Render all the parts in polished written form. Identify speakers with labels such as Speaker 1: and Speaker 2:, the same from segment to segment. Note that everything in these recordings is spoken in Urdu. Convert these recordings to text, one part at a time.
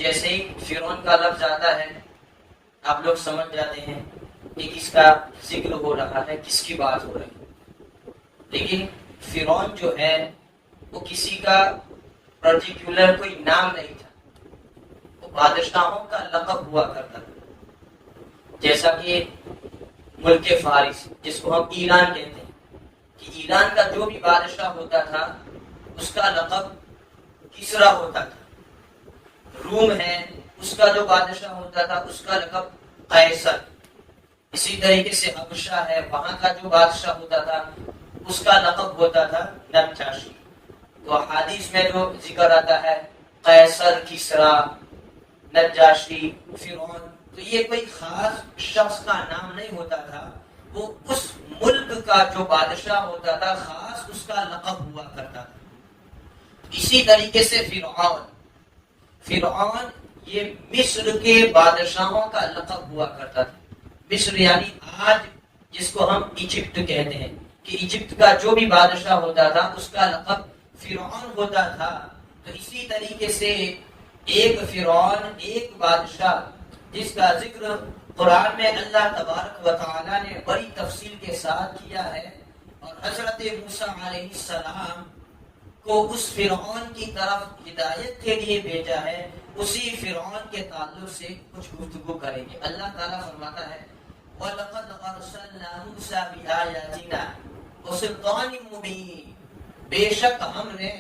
Speaker 1: جیسے ہی فرعون کا لفظ آتا ہے آپ لوگ سمجھ جاتے ہیں کہ کس کا ذکر ہو رہا ہے، کس کی بات ہو رہی ہے۔ لیکن فرعون جو ہے وہ کسی کا پرٹیکولر کوئی نام نہیں تھا، وہ بادشاہوں کا لقب ہوا کرتا تھا۔ جیسا کہ ملک فارس جس کو ہم ایران کہتے ہیں، کہ ایران کا جو بھی بادشاہ ہوتا تھا اس کا لقب کسرا ہوتا تھا۔ روم ہے، اس کا جو بادشاہ ہوتا تھا اس کا لقب قیصر۔ اسی طریقے سے حبشہ ہے، وہاں کا جو بادشاہ ہوتا تھا اس کا لقب ہوتا تھا نجاشی۔ تو حدیث میں جو ذکر آتا ہے قیصر، کسرا، نجاشی، فرعون، تو یہ کوئی خاص شخص کا نام نہیں ہوتا تھا، وہ اس ملک کا جو بادشاہ ہوتا تھا خاص اس کا لقب ہوا کرتا تھا۔ اسی طریقے سے فرعون یہ مصر کے بادشاہوں کا لقب ہوا کرتا تھا۔ مصر یعنی آج جس کو ہم ایجپٹ کہتے ہیں، کہ ایجپٹ کا جو بھی بادشاہ ہوتا تھا اس کا لقب فرعون ہوتا تھا۔ تو اسی طریقے سے ایک فرعون، ایک بادشاہ جس کا ذکر قرآن میں اللہ تبارک و تعالی نے بڑی تفصیل کے ساتھ کیا ہے، اور حضرت موسیٰ علیہ السلام کو اس فرعون کی طرف ہدایت کے لیے بھیجا ہے، اسی فرعون کے تعلق سے کچھ گفتگو کریں گے۔ اللہ تعالیٰ فرماتا ہے وَلَقَدْ أَرْسَلْنَا مُوسَىٰ بِآيَاتِنَا وَسُلْطَانٍ مُّبِينٍ، بے شک ہم نے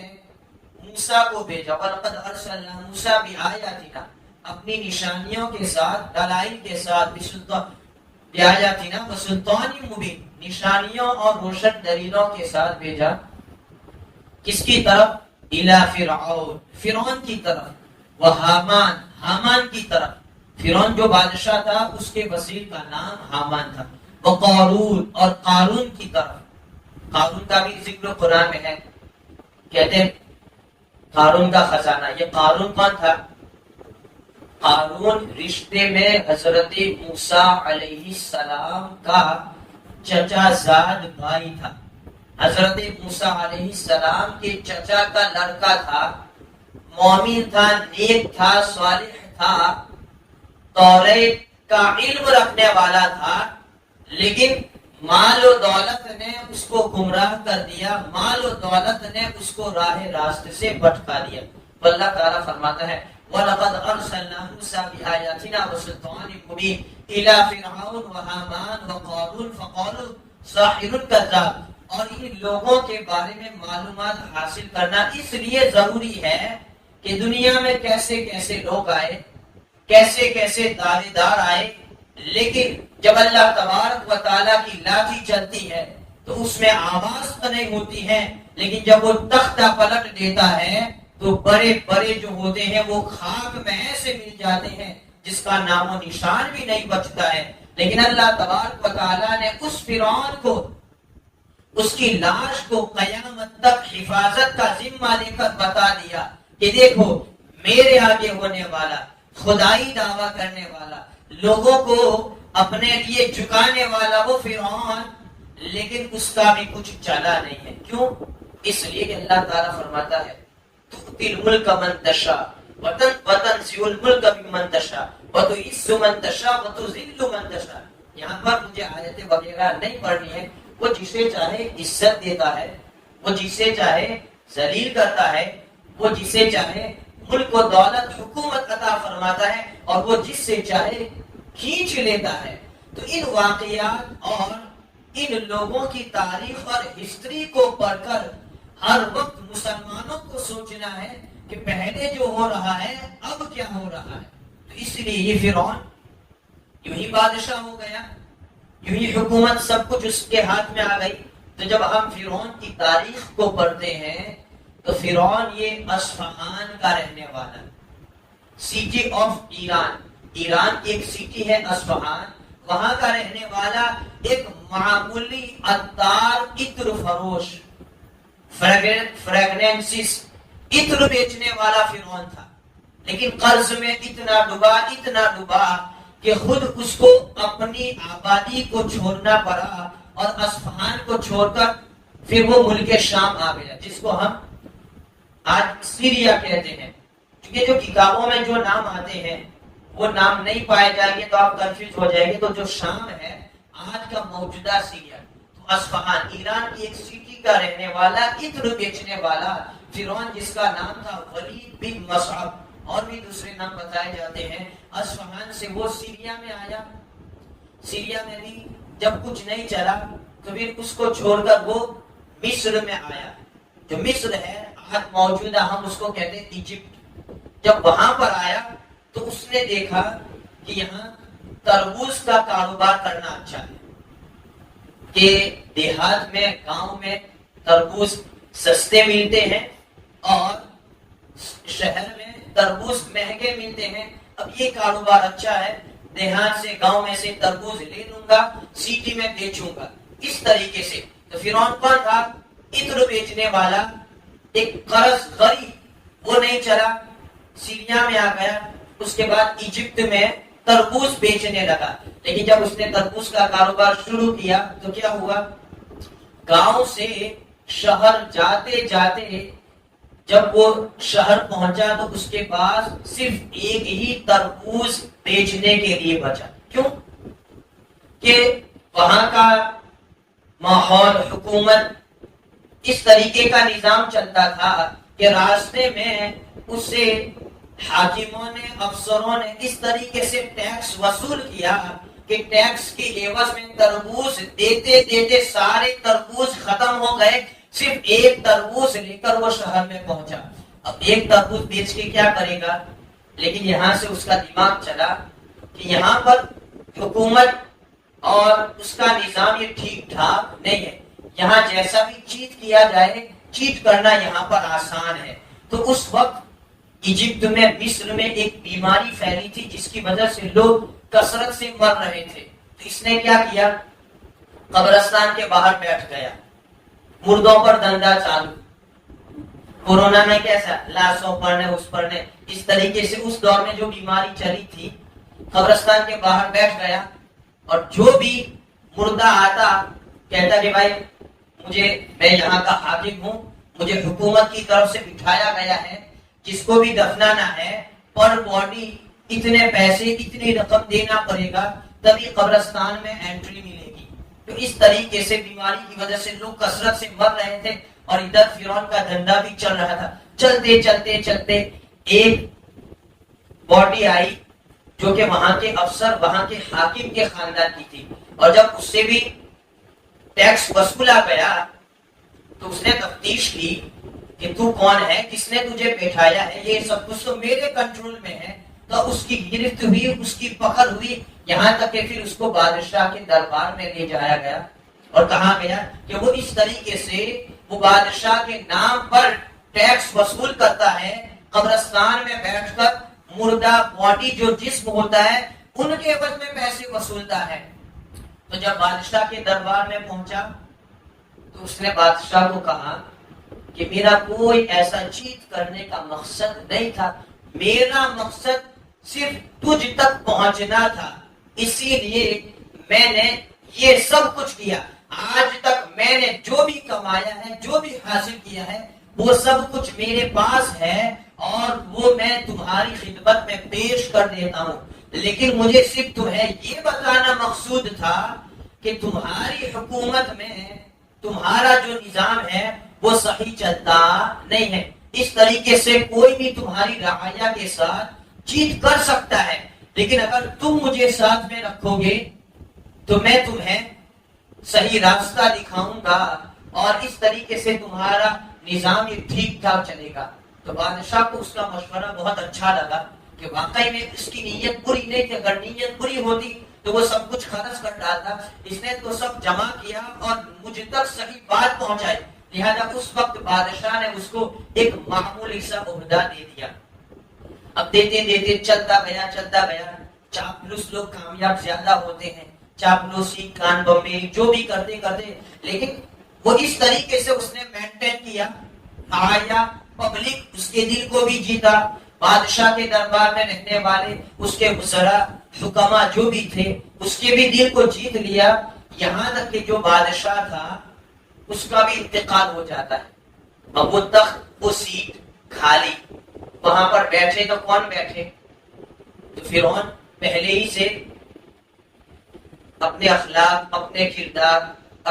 Speaker 1: موسیٰ کو بھیجا، وَلَقَدْ أَرْسَلْنَا مُوسَىٰ بِآيَاتِنَا، اپنی نشانیوں کے ساتھ، دلائل کے ساتھ، بِآيَاتِنَا وَسُلْطَانٍ مُّبِينٍ، نشانیوں اور روشن دلیلوں کے ساتھ بھیجا۔ کس کی طرف؟ اِلَىٰ فِرْعَوْنَ، فرعون کی طرف، وَحَامَانَ، حامان کی طرف۔ فرعون جو بادشاہ تھا اس کے وزیر کا نام حامان تھا۔ وَقَارُونَ، اور قارون کی طرف۔ قارون کا بھی ذکر قرآن میں ہے، کہتے ہیں قارون کا خزانہ۔ یہ قارون کون تھا؟ قارون رشتے میں حضرت موسیٰ علیہ السلام کا چچا زاد بھائی تھا۔ حضرت موسیٰ علیہ السلام کے چچا کا لڑکا تھا، مومن تھا، نیک تھا، صالح تھا، توریت کا علم رکھنے والا تھا، لیکن مال و دولت نے اس کو گمراہ کر دیا، مال و دولت نے اس کو راہ راست سے بھٹکا دیا۔ تو اللہ تعالیٰ فرماتا ہے وَلَقَدْ أَرْسَلْنَا مُوسَىٰ بِآيَاتِنَا وَسُلْطَانٍ مُّبِينٍ إِلَىٰ فِرْعَوْنَ وَحَامَانَ وَقَارُونَ فَقَالُوا سَاحِرٌ كَذَّابٌ۔ اور ان لوگوں کے بارے میں معلومات حاصل کرنا اس لیے ضروری ہے کہ دنیا میں کیسے کیسے لوگ آئے، کیسے کیسے دعوے دار آئے، لیکن جب اللہ تبارک و تعالیٰ کی لاٹھی چلتی ہے تو اس میں آواز تو نہیں ہوتی ہے، لیکن جب وہ تختہ پلٹ دیتا ہے تو بڑے بڑے جو ہوتے ہیں وہ خاک میں ایسے مل جاتے ہیں جس کا نام و نشان بھی نہیں بچتا ہے۔ لیکن اللہ تبارک و تعالیٰ نے اس فرعون کو، اس کی لاش کو قیامت تک حفاظت کا ذمہ لے کر بتا دیا کہ دیکھو میرے آگے ہونے والا، خدائی دعویٰ کرنے والا، لوگوں کو اپنے لیے جھکانے والا وہ فرعون، لیکن اس کا بھی کچھ چلا نہیں ہے۔ کیوں؟ اس لیے کہ اللہ تعالیٰ فرماتا ہے تُؤْتِي الْمُلْكَ مَن تَشَاءُ وَتَنزِعُ الْمُلْكَ مِمَّن تَشَاءُ وَتُعِزُّ مَن تَشَاءُ وَتُذِلُّ مَن تَشَاءُ۔ یہاں پر مجھے آیتیں وغیرہ نہیں پڑھنی ہے۔ وہ جسے چاہے عزت دیتا ہے، وہ جسے چاہے ذلیل کرتا ہے، وہ جسے چاہے ملک و دولت، حکومت عطا فرماتا ہے، اور وہ جس سے چاہے کھینچ لیتا ہے۔ تو ان واقعات اور ان لوگوں کی تاریخ اور ہسٹری کو پڑھ کر ہر وقت مسلمانوں کو سوچنا ہے کہ پہلے جو ہو رہا ہے اب کیا ہو رہا ہے۔ تو اس لیے یہ فرعون یوں ہی بادشاہ ہو گیا، یوں ہی حکومت سب کچھ اس کے ہاتھ میں آ گئی۔ تو جب ہم فرعون کی تاریخ کو پڑھتے ہیں تو فرعون یہ اصفہان کا رہنے والا، سٹی آف ایران، ایران کی ایک سٹی ہے اصفہان، وہاں کا رہنے والا ایک معمولی عطار، عطر فروش، فریگننسز، عطر بیچنے والا فرعون تھا، لیکن قرض میں اتنا ڈوبا کہ خود اس کو اپنی آبادی کو چھوڑنا پڑا، اور اصفہان کو چھوڑ کر پھر وہ ملک شام آ گیا، جس کو ہم آج سیریا کہتے ہیں۔ کیونکہ جو کتابوں میں جو نام آتے ہیں وہ نام نہیں پائے جائیں گے تو آپ کنفیوز ہو جائیں گے. تو جو شام ہے آج کا موجودہ سیریا، تو اصفہان ایران کی ایک سٹی کا رہنے والا، عطر بیچنے والا فرعون جس کا نام تھا ولید بن مصعب، اور بھی دوسرے نام بتائے جاتے ہیں، اصفہان سے وہ سیریا میں آیا. سیریا میں بھی جب کچھ نہیں چلا تو پھر اس کو چھوڑ کر وہ مصر میں آیا. جو مصر ہے آج موجودہ ہم اس کو کہتے ہیں ایجپٹ. جب وہاں پر آیا تو اس نے دیکھا کہ یہاں تربوز کا کاروبار کرنا اچھا ہے، کہ دیہات میں گاؤں میں تربوز سستے ملتے ہیں اور شہر میں تربوز مہنگے ملتے ہیں. اب یہ کاروبار اچھا ہے، دیہات سے گاؤں میں سے تربوز لے لوں گا، سٹی میں بیچوں گا. اس طریقے سے تو فرعون کون تھا؟ عطر بیچنے والا، ایک قرض غریب، وہ نہیں چلا، سیریا میں آ گیا. اس کے بعد ایجپٹ میں تربوز بیچنے لگا. لیکن جب اس نے تربوز کا کاروبار شروع کیا تو کیا ہوا؟ گاؤں سے شہر جاتے جاتے جب وہ شہر پہنچا تو اس کے پاس صرف ایک ہی تربوز بیچنے کے لیے بچا. کیوں؟ کہ وہاں کا ماحول، حکومت، اس طریقے کا نظام چلتا تھا کہ راستے میں اس سے حاکموں نے، افسروں نے اس طریقے سے ٹیکس وصول کیا کہ ٹیکس کے عوض میں تربوز دیتے دیتے سارے تربوز ختم ہو گئے. صرف ایک تربوز لے کر وہ شہر میں پہنچا. اب ایک تربوز بیچ کے کیا کرے گا؟ لیکن یہاں سے اس کا دماغ چلا کہ یہاں پر حکومت اور اس کا نظام یہ ٹھیک ٹھاک نہیں ہے، یہاں جیسا بھی چیٹ کیا جائے، چیٹ کرنا یہاں پر آسان ہے. تو اس وقت ایجپٹ میں، مصر میں ایک بیماری پھیلی تھی جس کی وجہ سے لوگ کثرت سے مر رہے تھے. تو اس نے کیا کیا؟ قبرستان کے باہر بیٹھ گیا، مردوں پر دندا چالو. کورونا میں کیسا لاشوں پڑھنے، اس پڑھنے، اس طریقے سے اس دور میں جو بیماری چلی تھی، قبرستان کے باہر بیٹھ گیا اور جو بھی مردہ آتا کہتا کہ بھائی میں یہاں کا حاکم ہوں، مجھے حکومت کی طرف سے بٹھایا گیا ہے، جس کو بھی دفنانا ہے پر باڈی اتنے پیسے، اتنی رقم دینا پڑے گا تبھی قبرستان میں انٹری ملے گی. تو اس طریقے سے بیماری کی وجہ سے لوگ کثرت سے مر رہے تھے اور ادھر فرعون کا دھندا بھی چل رہا تھا. چلتے چلتے چلتے ایک باڈی آئی جو کہ وہاں کے افسر، وہاں کے حاکم کے خاندان کی تھی، اور جب اس سے بھی ٹیکس وصولا گیا تو اس نے تفتیش کی کہ تو کون ہے، کس نے تجھے بیٹھایا ہے، یہ سب کچھ تو میرے کنٹرول میں ہے. تو اس کی گرفت ہوئی، اس کی پکڑ ہوئی، یہاں تک کہ پھر اس کو بادشاہ کے دربار میں لے جایا گیا اور کہا گیا کہ وہ اس طریقے سے وہ بادشاہ کے نام پر ٹیکس وصول کرتا ہے، قبرستان میں بیٹھ کر مردہ باڈی جو جسم ہوتا ہے ان کے عوض میں پیسے وصولتا ہے. تو جب بادشاہ کے دربار میں پہنچا تو اس نے بادشاہ کو کہا کہ میرا کوئی ایسا چیت کرنے کا مقصد نہیں تھا، میرا مقصد صرف تجھ تک پہنچنا تھا، اسی لیے میں نے یہ سب کچھ کیا. آج تک میں نے جو بھی کمایا ہے، جو بھی حاصل کیا ہے، وہ سب کچھ میرے پاس ہے اور وہ میں تمہاری خدمت میں پیش کر دیتا ہوں. لیکن مجھے صرف تمہیں یہ بتانا مقصود تھا کہ تمہاری حکومت میں تمہارا جو نظام ہے وہ صحیح چلتا نہیں ہے. اس طریقے سے کوئی بھی تمہاری رعایا کے ساتھ چیٹ کر سکتا ہے، لیکن اگر تم مجھے ساتھ میں رکھو گے تو میں تمہیں صحیح راستہ دکھاؤں گا اور اس طریقے سے تمہارا نظام یہ ٹھیک ٹھاک چلے گا. تو بادشاہ کو اس کا مشورہ بہت اچھا لگا کہ واقعی میں اس کی نیت بری نہیں تھی، اگر نیت بری ہوتی تو وہ سب کچھ خرچ کر ڈالتا. اس نے تو سب جمع کیا اور مجھ تک صحیح بات پہنچائی، لہذا اس وقت بادشاہ نے اس کو ایک معمولی سا عہدہ دے دیا. اب دیتے دیتے چلتا گیا. چاپلوس لوگ کامیاب زیادہ ہوتے ہیں، چاپلوسی، کان بمبی جو بھی کرتے لیکن وہ اس طریقے سے اس نے مینٹین کیا، آیا پبلک اس کے دل کو بھی جیتا. بادشاہ کے دربار میں رہنے والے اس کے وزراء، حکما جو بھی تھے اس کے بھی دل کو جیت لیا. یہاں تک کہ جو بادشاہ تھا اس کا بھی انتقال ہو جاتا ہے، اب وہ تخت، وہ سیٹ خالی. وہاں پر بیٹھے تو کون بیٹھے؟ تو فرعون پہلے ہی سے اپنے اخلاق، اپنے کردار،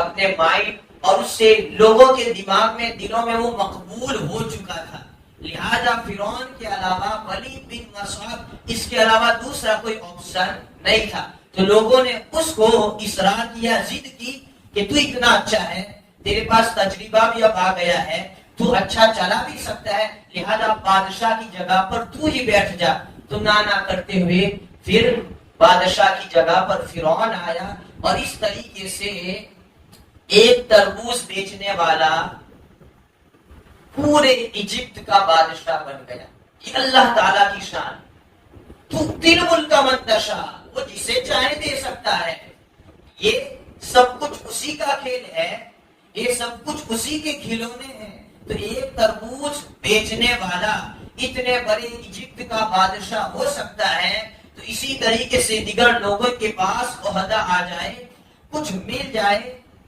Speaker 1: اپنے مائنڈ اور اس سے لوگوں کے دماغ میں، دلوں میں وہ مقبول ہو چکا تھا. لہذا فرعون کے علاوہ ولید بن مسعود اس کے علاوہ دوسرا کوئی آپشن نہیں تھا. تو لوگوں نے اس کو اصرار کیا، ضد کی کہ تو اتنا اچھا ہے، تیرے پاس تجربہ بھی اب آ گیا ہے، تو اچھا چلا بھی سکتا ہے، لہذا بادشاہ کی جگہ پر تو ہی بیٹھ جا. تو نہ کرتے ہوئے پھر بادشاہ کی جگہ پر فرعون آیا اور اس طریقے سے ایک تربوز بیچنے والا پورے ایجپٹ کا بادشاہ بن گیا. یہ اللہ تعالیٰ کی شان. تؤتی الملک من تشاء، وہ جسے چاہے دے سکتا ہے. یہ سب کچھ اسی کا کھیل ہے، یہ سب کچھ اسی کے کھلونے ہیں. تو ایک تربوز بیچنے والا اتنے بڑے ایجپٹ کا بادشاہ ہو سکتا ہے، تو اسی طریقے سے دیگر لوگوں کے پاس عہدہ آ جائے، کچھ مل جائے،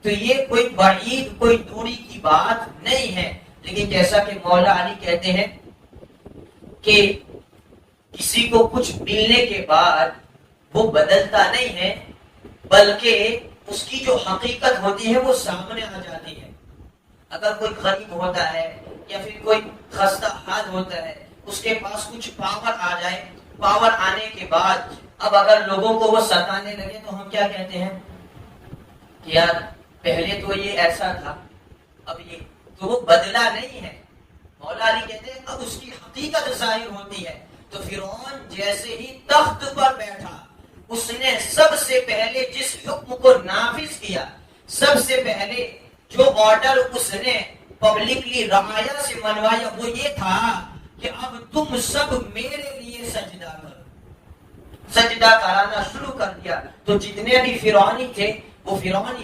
Speaker 1: تو یہ کوئی بعید، کوئی دوری کی بات نہیں ہے. لیکن جیسا کہ مولا علی کہتے ہیں کہ کسی کو کچھ ملنے کے بعد وہ بدلتا نہیں ہے، بلکہ اس کی جو حقیقت ہوتی ہے وہ سامنے آ جاتی ہے. اگر کوئی غریب ہوتا ہے یا پھر کوئی خستہ حال ہوتا ہے، اس کے پاس کچھ پاور آ جائے، پاور آنے کے بعد اب اگر لوگوں کو وہ ستانے لگے تو ہم کیا کہتے ہیں کہ یار پہلے تو یہ ایسا تھا، اب یہ تو وہ بدلا نہیں ہے. مولا علی کہتے ہیں اب اس کی حقیقت ظاہر ہوتی ہے. تو فرعون جیسے ہی تخت پر بیٹھا، اس نے سب سے پہلے جس حکم کو نافذ کیا، سب سے پہلے جو آرڈر اس نے پبلکلی رعایا سے منوایا، وہ یہ تھا کہ اب تم سب میرے لیے سجدہ کرو. سجدہ کرانا شروع کر دیا. تو جتنے بھی فرعونی تھے وہ فرعون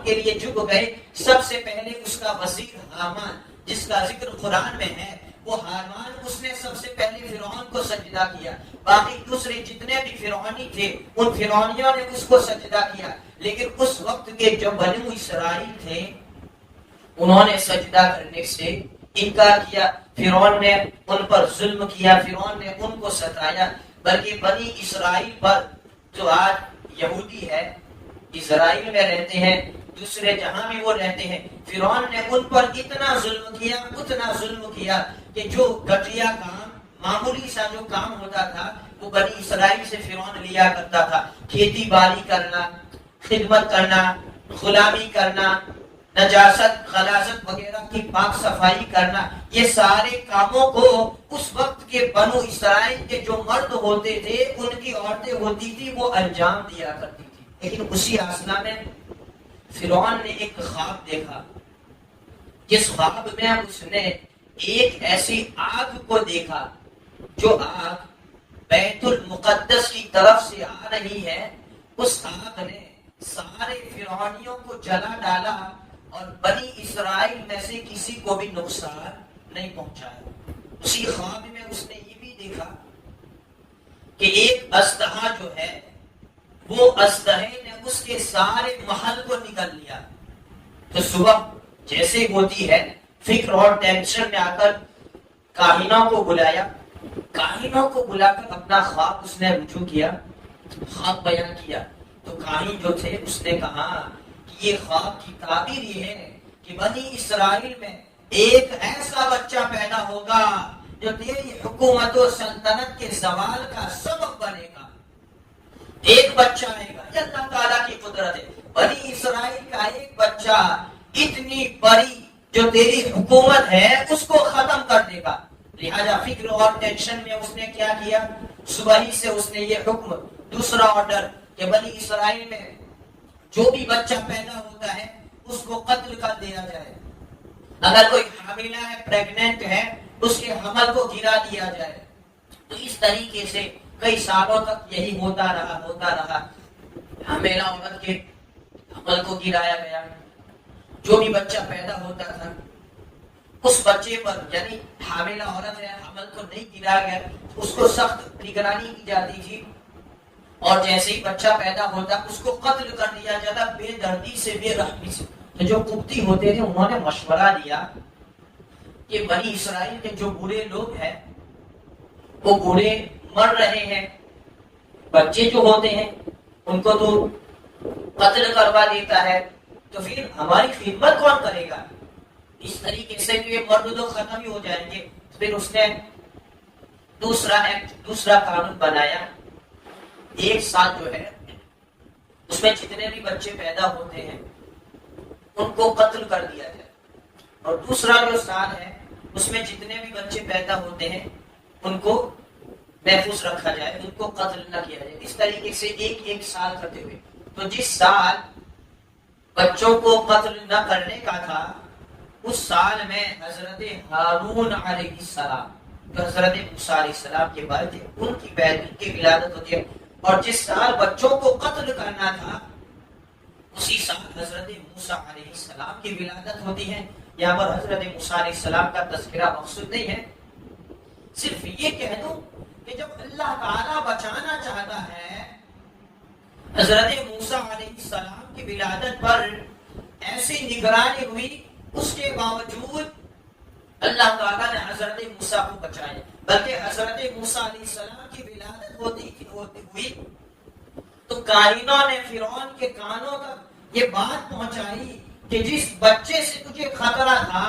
Speaker 1: کے لیے جھک گئے. سب سے پہلے اس کا وزیر حامان، جس کا ذکر قرآن میں ہے، وہ حامان، اس نے سب سے پہلے فرعون کو سجدہ کیا. باقی دوسرے جتنے بھی فرعونی تھے ان فرعونیوں نے اس کو سجدہ کیا. لیکن اس وقت کے جو بنو اسرائیل تھے انہوں نے سجدہ کرنے سے انکار کیا. فرعون نے ان پر ظلم کیا، فرعون نے ان کو ستایا. بلکہ بنی اسرائیل پر جو آج یہودی ہے، اسرائیل میں رہتے ہیں، دوسرے جہاں بھی وہ رہتے ہیں، فرعون نے ان پر اتنا ظلم کیا، اتنا ظلم کیا کہ جو گھٹیا کام، معمولی سا جو کام ہوتا تھا وہ بنی اسرائیل سے فرعون لیا کرتا تھا. کھیتی باڑی کرنا، خدمت کرنا، غلامی کرنا، نجاست، غلاظت وغیرہ کی پاک صفائی کرنا، یہ سارے کاموں کو اس وقت کے بنو اسرائیل کے جو مرد ہوتے تھے، ان کی عورتیں ہوتی تھی، وہ انجام دیا کرتی تھی. لیکن اسی آسنا میں فرعون نے ایک خواب دیکھا، جس خواب میں اس نے ایک ایسی آگ کو دیکھا جو آگ بیت المقدس کی طرف سے آ رہی ہے. اس آگ نے سارے فرعونیوں کو جلا ڈالا اور بنی اسرائیل میں سے کسی کو بھی نقصان نہیں پہنچایا. اسی خواب میں اس نے یہ بھی دیکھا کہ ایک اژدہا جو ہے، وہ اژدہے نے اس کے سارے محل کو نگل لیا. تو صبح جیسے ہوتی ہے، فکر اور ٹینشن میں آ کر کاہنوں کو بلایا. کاہنوں کو بلا کر اپنا خواب اس نے رجوع کیا، خواب بیان کیا. تو کاہن جو تھے اس نے کہا کہ یہ خواب کی تعبیر یہ ہے کہ بنی اسرائیل میں ایک ایسا بچہ پیدا ہوگا جو تیری حکومت و سلطنت کے زوال کا سبب بنے گا. ایک بچہ آئے گا، یہ اللہ تعالیٰ کی قدرت ہے. بنی اسرائیل کا ایک بچہ اتنی بڑی جو تیری حکومت ہے اس کو ختم کر دے گا. لہذا فکر اور ٹینشن میں اس نے کیا کیا، صبح ہی سے اس نے یہ حکم، دوسرا آرڈر کہ بنی اسرائیل میں جو بھی بچہ پیدا ہوتا ہے اس کو قتل کر دیا جائے. اگر کوئی حاملہ ہے، پریگننٹ ہے، اس کے حمل کو گرا دیا جائے. تو اس طریقے سے کئی سالوں تک یہی ہوتا رہا. حاملہ عورت کے حمل کو گرایا گیا. جو بھی بچہ پیدا ہوتا تھا اس بچے پر، یعنی حاملہ عورت ہے، حمل کو نہیں گرایا گیا، اس کو سخت نگرانی کی جاتی تھی. اور جیسے ہی بچہ پیدا ہوتا اس کو قتل کر دیا جاتا، بے دردی سے، بے رحمی سے. تو جو قبطی ہوتے تھے انہوں نے مشورہ دیا کہ بنی اسرائیل کے جو برے لوگ ہیں وہ بوڑھے مر رہے ہیں، بچے جو ہوتے ہیں ان کو تو قتل کروا دیتا ہے، تو پھر ہماری خدمت کون کرے گا؟ اس طریقے سے یہ مرد تو ختم ہی ہو جائیں گے۔ پھر اس نے دوسرا قانون بنایا، 1 سال جو ہے اس میں جتنے بھی بچے پیدا ہوتے ہیں ان کو قتل کر دیا جائے، اور دوسرا جو سال ہے اس میں جتنے بھی بچے پیدا ہوتے ہیں ان کو محفوظ رکھا جائے، ان کو قتل نہ کیا جائے۔ اس طریقے سے 1 سال کرتے ہوئے، تو جس سال بچوں کو قتل نہ کرنے کا تھا اس سال میں حضرت ہارون علیہ السلام جو حضرت موسیٰ علیہ السلام کے بعد تھے ان کی ولادت ہوتی ہے، اور جس سال بچوں کو قتل کرنا تھا اسی سال حضرت موسیٰ علیہ السلام کی ولادت ہوتی ہے۔ یہاں پر حضرت موسیٰ علیہ السلام کا تذکرہ مقصود نہیں ہے، صرف یہ کہہ دوں کہ جب اللہ تعالیٰ بچانا چاہتا ہے، حضرت موسیٰ علیہ السلام کی ولادت پر ایسی نگرانی ہوئی، اس کے باوجود اللہ تعالیٰ نے حضرت موسیٰ کو بچایا، بلکہ حضرت موسیٰ علیہ السلام کی ولادت ہوتی ہوئی تو کائنوں نے فرعون کے کانوں تک یہ بات پہنچائی کہ جس بچے سے تجھے خطرہ تھا،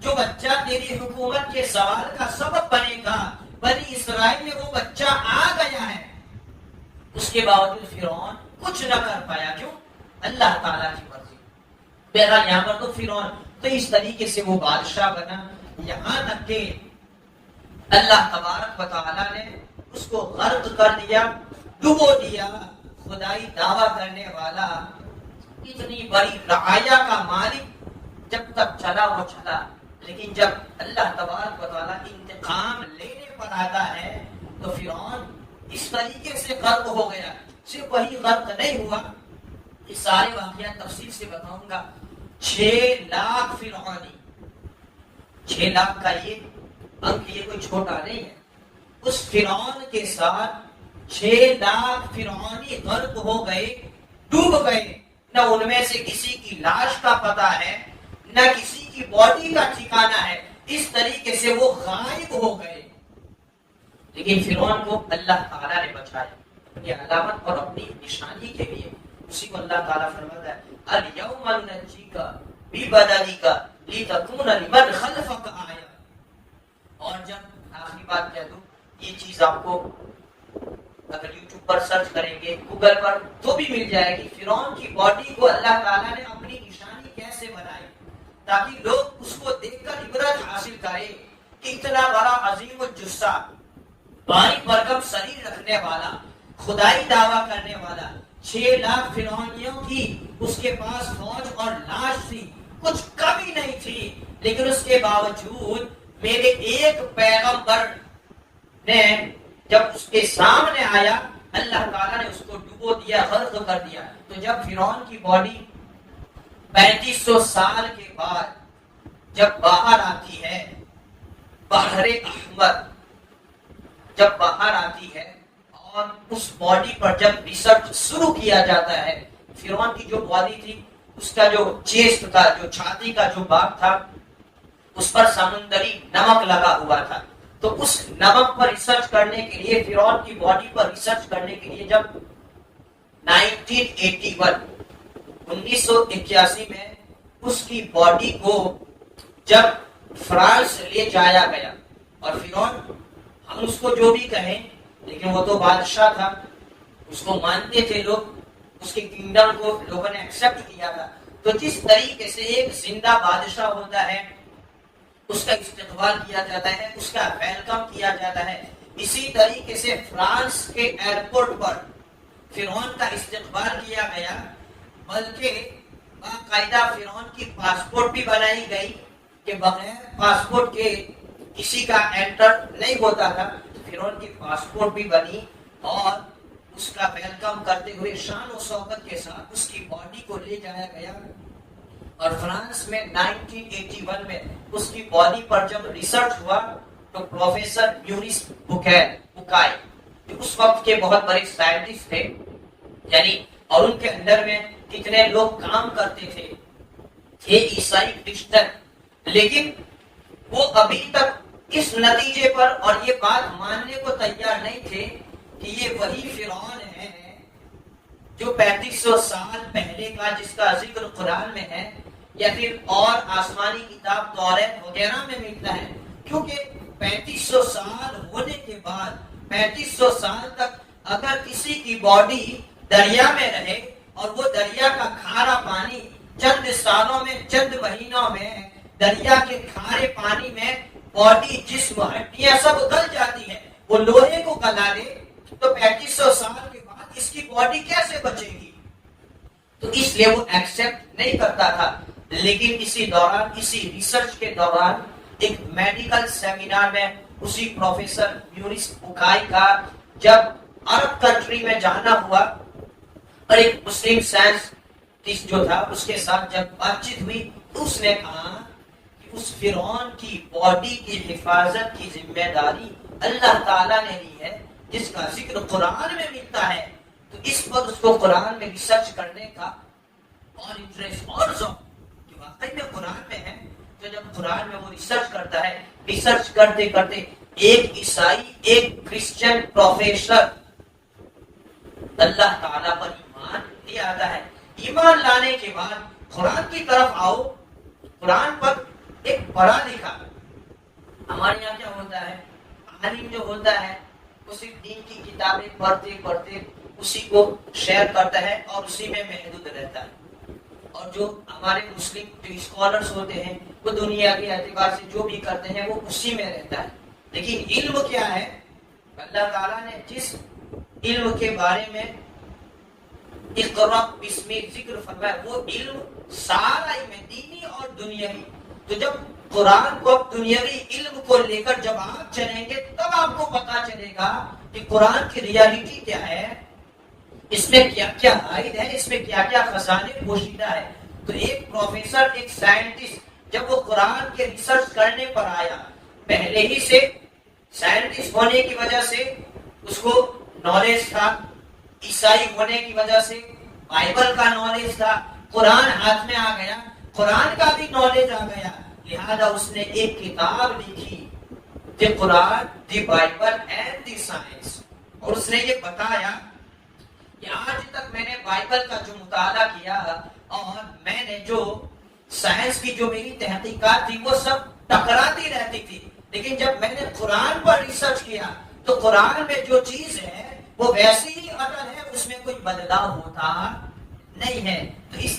Speaker 1: جو بچہ تیری حکومت کے زوال کا سبب بنے گا، بنی اسرائیل میں وہ بچہ آ گیا ہے، اس کے باوجود فرعون کچھ نہ کر پایا۔ کیوں؟ اللہ تعالیٰ کی مرضی۔ بہرحال یہاں پر تو فرعون تو اس طریقے سے وہ بادشاہ بنا، یہاں تک کہ اللہ تبارک و تعالیٰ نے اس کو غرق کر دیا، ڈبو دیا۔ خدائی دعویٰ کرنے والا، اتنی بڑی رعایا کا مالک، جب تک چلا وہ چلا، لیکن جب اللہ تبارک و تعالیٰ انتقام لینے پر آتا ہے تو فرعون اس طریقے سے غرق ہو گیا۔ صرف وہی غرق نہیں ہوا، یہ سارے واقعات تفصیل سے بتاؤں گا۔ 6 لاکھ فرعونی، 6 لاکھ کا یہ انک یہ کوئی چھوٹا نہیں ہے، اس فرعون کے ساتھ 6 لاکھ فرعونی غرق ہو گئے، ڈوب گئے، نہ ان میں سے کسی کی لاش کا پتہ ہے، نہ کسی کی باڈی کا ٹھکانہ ہے، اس طریقے سے وہ غائب ہو گئے۔ لیکن فرعون کو اللہ تعالیٰ نے بچایا، یہ علامت اور اپنی نشانی کے لیے۔ اسی کو اللہ تعالیٰ فرماتا ہے الْيَوْمَ نُنَجِّيكَ بِبَدَنِكَ لِتَكُونَ لِمَنْ خَلْفَكَ آیَةً۔ اور جب آخری بات کہہ دوں، یہ چیز آپ کو اگر یوٹیوب پر سرچ کریں گے، گوگل پر، تو بھی مل جائے گی۔ فرعون کی باڈی کو اللہ تعالیٰ نے اپنی نشانی کیسے بنائی، تاکہ لوگ اس کو دیکھ کر عبرت حاصل کریں کہ اتنا بڑا عظیم الجثہ، بھاری بھرکم شریر رکھنے والا، خدائی دعویٰ کرنے والا، 6 لاکھ فرعونیوں کی اس کے پاس فوج اور لاش تھی، کچھ کمی نہیں تھی، لیکن اس کے باوجود میرے ایک پیغمبر نے جب اس کے سامنے آیا، اللہ تعالیٰ نے اس کو ڈبو دیا، غرق کر دیا۔ تو جب فرعون کی باڈی 3500 سال کے بعد جب باہر آتی ہے، بحر احمر جب باہر آتی ہے، اور اس باڈی پر جب ریسرچ شروع کیا جاتا ہے، فرعون کی جو باڈی تھی، اس کا جو چیسٹ تھا، جو چھاتی کا جو باغ تھا، اس پر سمندری نمک لگا ہوا تھا۔ تو اس نمک پر ریسرچ کرنے کے لیے، فرعون کی باڈی پر ریسرچ کرنے کے لیے جب 1981 میں اس کی باڈی کو جب فرانس لے جایا گیا، اور فرعون ہم اس کو جو بھی کہیں، لیکن وہ تو بادشاہ تھا، اس کو مانتے تھے لوگ، اس کے کنگڈم کو لوگوں نے ایکسپٹ کیا تھا۔ تو جس طریقے سے ایک زندہ بادشاہ ہوتا ہے، اس کا استقبال کیا جاتا ہے، اس کا ویلکم کیا جاتا ہے، اسی طریقے سے فرانس کے ایئرپورٹ پر فرعون کا استقبال کیا گیا، بلکہ باقاعدہ فرعون کی پاسپورٹ بھی بنائی گئی کہ بغیر پاسپورٹ کے کسی کا انٹر نہیں ہوتا تھا۔ فرعون کی پاسپورٹ بھی بنی، اور اس کا ویلکم کرتے ہوئے شان و شوکت کے ساتھ اس کی باڈی کو لے جایا گیا، اور فرانس میں 1981 میں اس کی باڈی پر جب ریسرچ ہوا تو پروفیسر میورس بکائے جو اس وقت کے بہت بڑے سائنٹسٹ تھے، یعنی اور ان کے اندر میں کتنے لوگ کام کرتے تھے عیسائی کرسچن، لیکن وہ ابھی تک اس نتیجے پر اور یہ بات ماننے کو تیار نہیں تھے کہ یہ وہی فرعون ہے جو 3500 سال پہلے کا جس کا ذکر قرآن میں ہے یا پھر اور آسمانی کتاب توریت وغیرہ میں ملتا ہے. کیونکہ 3500 سال ہونے کے بعد 3500 سال تک اگر کسی کی باڈی دریا میں رہے اور وہ دریا کا کھارا پانی چند سالوں میں چند مہینوں میں دریا کے کھارے پانی میں باڈی جسم ہڈیاں سب گل جاتی ہے, وہ لوہے کو گلا دے تو 3500 سال کے بعد اس کی باڈی کیسے بچے گی؟ تو اس لیے وہ ایکسپٹ نہیں کرتا تھا. لیکن اسی دوران اسی ریسرچ کے دوران ایک میڈیکل سیمینار میں اسی پروفیسر یونس بکائی کا جب عرب کنٹری میں جانا ہوا اور ایک مسلم سائنس جو تھا اس کے ساتھ جب بات چیت ہوئی تو اس نے کہا کہ اس فرعون کی باڈی کی حفاظت کی ذمہ داری اللہ تعالیٰ نے لی ہے جس کا ذکر قرآن میں ملتا ہے. تو اس پر اس کو قرآن میں ریسرچ کرنے کا اور انٹرسٹ اور ذوق کہ واقعی میں قرآن میں ہے. تو جب قرآن میں وہ ریسرچ کرتا ہے, ریسرچ کرتے کرتے ایک عیسائی ایک کرسچن پروفیسر اللہ تعالیٰ پر ایمان لے آتا ہے. ایمان لانے کے بعد قرآن کی طرف آؤ. قرآن پر ایک پڑھا لکھا, ہمارے یہاں کیا ہوتا ہے, عالم جو ہوتا ہے وہ صرف دین کی کتابیں پڑھتے پڑھتے اسی کو شیئر کرتا ہے اور اسی میں محدود رہتا ہے. اور جو ہمارے مسلم جو اسکالرز ہوتے ہیں وہ دنیا کے اعتبار سے جو بھی کرتے ہیں وہ اسی میں رہتا ہے. لیکن علم کیا ہے؟ اللہ تعالیٰ نے جس علم کے بارے میں اقرأ بسم ذکر فرمایا وہ علم سارا علم دینی اور دنیاوی. تو جب قرآن کو دنیاوی علم کو لے کر جب آپ چلیں گے تب آپ کو پتا چلے گا کہ قرآن کی ریالٹی کیا ہے, اس میں کیا کیا عائد ہے, اس میں کیا کیا خزانے پوشیدہ ہے. تو ایک پروفیسر ایک سائنٹسٹ جب وہ قرآن کے ریسرچ کرنے پر آیا, پہلے ہی سے سائنٹسٹ ہونے کی وجہ سے اس کو نالج تھا, عیسائی ہونے کی وجہ سے بائبل کا نالج تھا, قرآن ہاتھ میں آ گیا, قرآن کا بھی نالج آ گیا. لہذا اس نے ایک کتاب لکھی the Quran, the Bible and the science. اور اس نے یہ بتایا کہ آج تک میں نے بائبل کا جو مطالعہ کیا اور میں نے جو سائنس کی جو میری تحقیقات تھی وہ سب ٹکراتی رہتی تھی, لیکن جب میں نے قرآن پر ریسرچ کیا تو قرآن میں جو چیز ہے وہ ویسی ہی اٹل ہے, اس میں کوئی بدلاؤ ہوتا نہیں ہے. تو اس